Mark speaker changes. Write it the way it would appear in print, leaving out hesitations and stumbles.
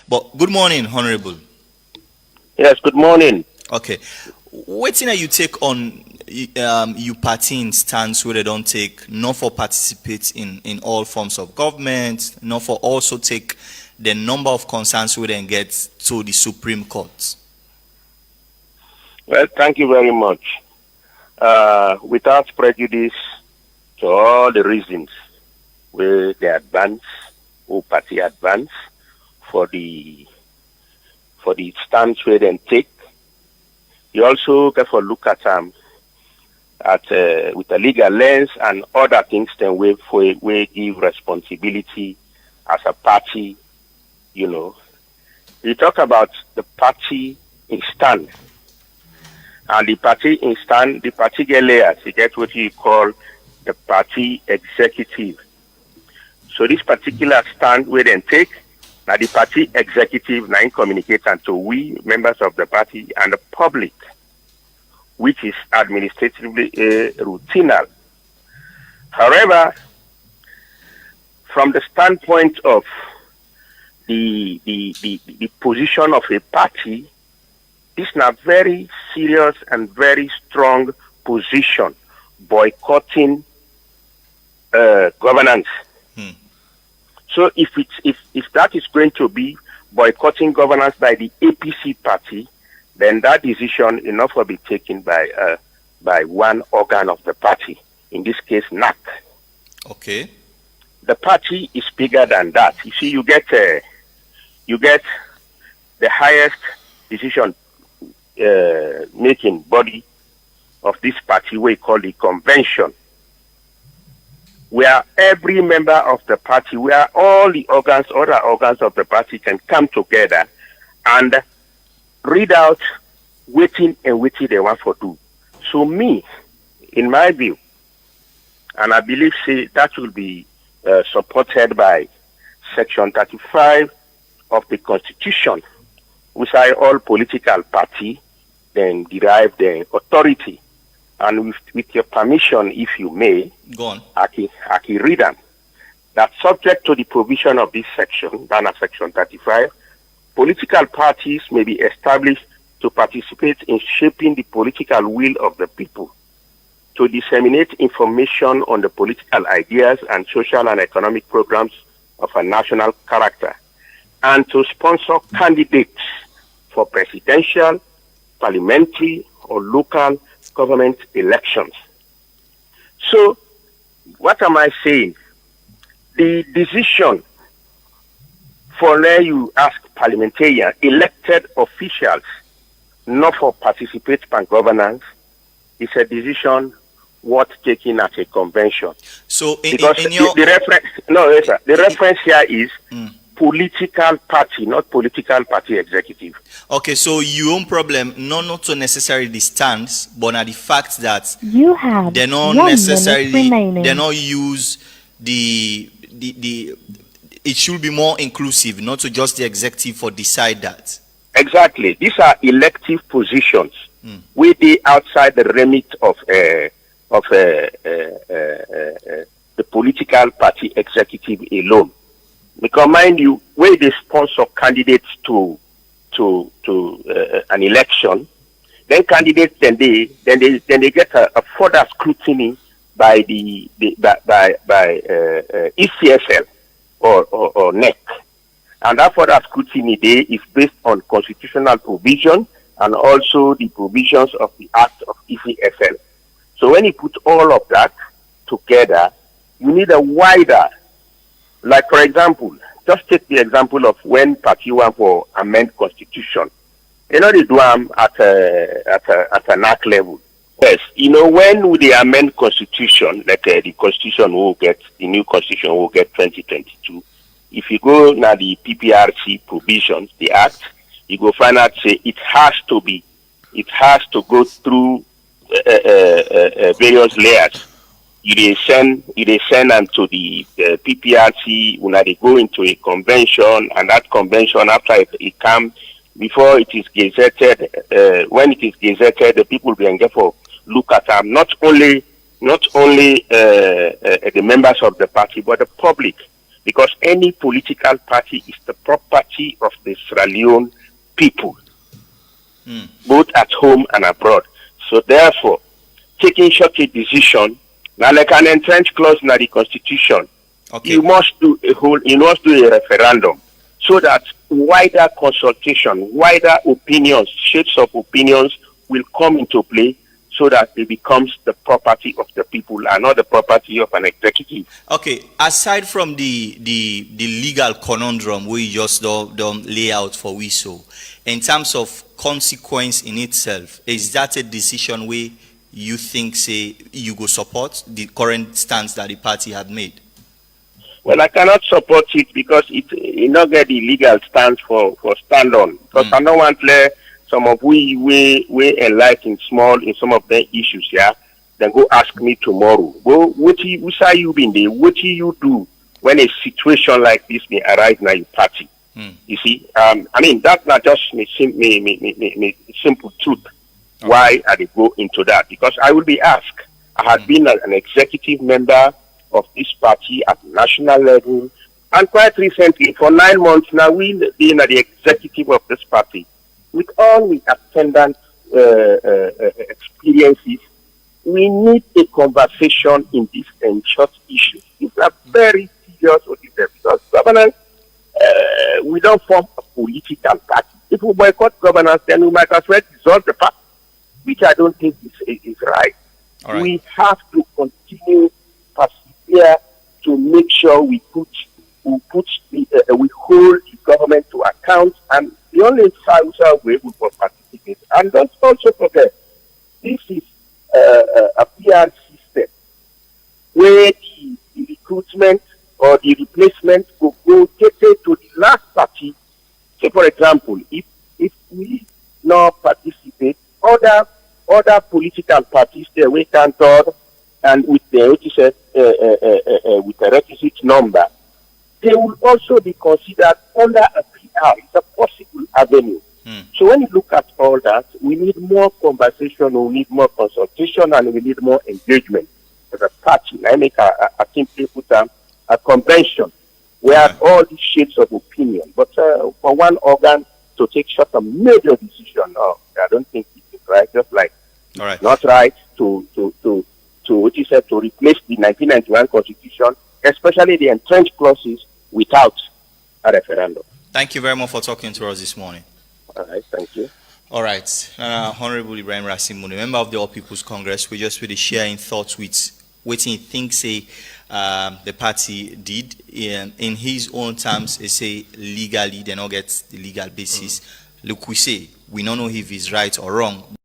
Speaker 1: But good morning, Honorable.
Speaker 2: Yes, good morning.
Speaker 1: Okay. Wetin you take on you party in stance where they don't take, not for participate in all forms of government, not for also take the number of concerns we then get to the Supreme Court?
Speaker 2: Well, thank you very much. Without prejudice to all the reasons where they advance, or party advance for the stance where they take, you also get for look at with a legal lens and other things then we give responsibility as a party, you know. We talk about the party in stand. And the party in stand, the party get layers. You get what you call the party executive. So this particular stand we then take, now the party executive now communicate to we members of the party and the public, which is administratively routinal. However, from the standpoint of the position of a party, this is a very serious and very strong position, boycotting governance. So if that is going to be boycotting governance by the APC party, then that decision enough will be taken by one organ of the party, in this case, NAC.
Speaker 1: Okay.
Speaker 2: The party is bigger than that. You see, you get the highest decision making body of this party we call the convention, where every member of the party, where all the other organs of the party can come together and read out waiting they want for do. So me, in my view, and I believe that will be supported by Section 35 of the Constitution, which I all political party then derive the authority. And with your permission, if you may,
Speaker 1: go on.
Speaker 2: I can read them. That subject to the provision of this section, Ghana Section 35, political parties may be established to participate in shaping the political will of the people, to disseminate information on the political ideas and social and economic programs of a national character, and to sponsor candidates for presidential, parliamentary, or local government elections. So, what am I saying? The decision for where you ask parliamentarians, elected officials, not for participate in governance, is a decision worth taking at a convention.
Speaker 1: So,
Speaker 2: the reference here is political party, not political party executive.
Speaker 1: Okay, so your own problem, not to necessarily the stance, but at the fact that
Speaker 3: you have
Speaker 1: they not necessarily they not use the it should be more inclusive, not to just the executive for decide that.
Speaker 2: Exactly. These are elective positions. We be outside the remit of the political party executive alone. Because mind you, where they sponsor candidates to an election, then candidates then they get a further scrutiny by ECSL or NEC, and that further scrutiny there is based on constitutional provision and also the provisions of the Act of ECSL. So when you put all of that together, you need a wider. Like, for example, just take the example of when party want for amend constitution. You know, they do them at a NAC level. Yes, you know, when they amend constitution, like the constitution will get, the new constitution will get 2022. If you go now the PPRC provisions, the act, you go find out say it has to go through various layers. You send them to the PPRC when they go into a convention, and that convention after it comes, before it is gazetted, when it is gazetted, the people will get for look at them. Not only the members of the party, but the public. because any political party is the property of the Sierra Leone people, both at home and abroad. So therefore, taking such a decision, now like an entrenched clause in the Constitution, you must do a referendum so that wider consultation, wider opinions, shades of opinions will come into play, so that it becomes the property of the people and not the property of an executive.
Speaker 1: Okay, aside from the legal conundrum we just don't lay out for we, so in terms of consequence in itself, is that a decision where you think, say, you go support the current stance that the party had made?
Speaker 2: Well, I cannot support it because it not get the legal stance for stand on. Because I don't want to some of we enlighten small in some of the issues, yeah. Then go ask me tomorrow. Go, what say you been there? What do you do when a situation like this may arise in your party? You see, I mean that's not just me simple truth. Okay. Why I go into that? Because I will be asked. I had been an executive member of this party at national level, and quite recently, for 9 months now, we've been at the executive of this party. With all the attendant experiences, we need a conversation in this short issue. These are very serious because governance, we don't form a political party. If we boycott governance, then we might as well dissolve the party, which I don't think is right. Right. We have to continue persevere to make sure we hold the government to account, and the only way we will participate. And don't also forget, this is a PR system where the recruitment or the replacement will go to the last party. So, for example, if we not participate, other political parties they wait until and with the with the requisite number, they will also be considered under a PR. It's a possible avenue. So when you look at all that, we need more conversation, we need more consultation, and we need more engagement as a party. I make a simply put a convention where all these shades of opinion, but for one organ to take such a major decision, no, I don't think it is right. Just like it's not right to what you said, to replace the 1991 Constitution, especially the entrenched clauses, without a referendum.
Speaker 1: Thank you very much for talking to us this morning.
Speaker 2: All right, thank you.
Speaker 1: All right, Honorable Ibrahim Rasim, member of the All People's Congress, we just really sharing thoughts with what he thinks the party did in his own terms. They say legally they not get the legal basis. Look, we say we don't know if he's right or wrong.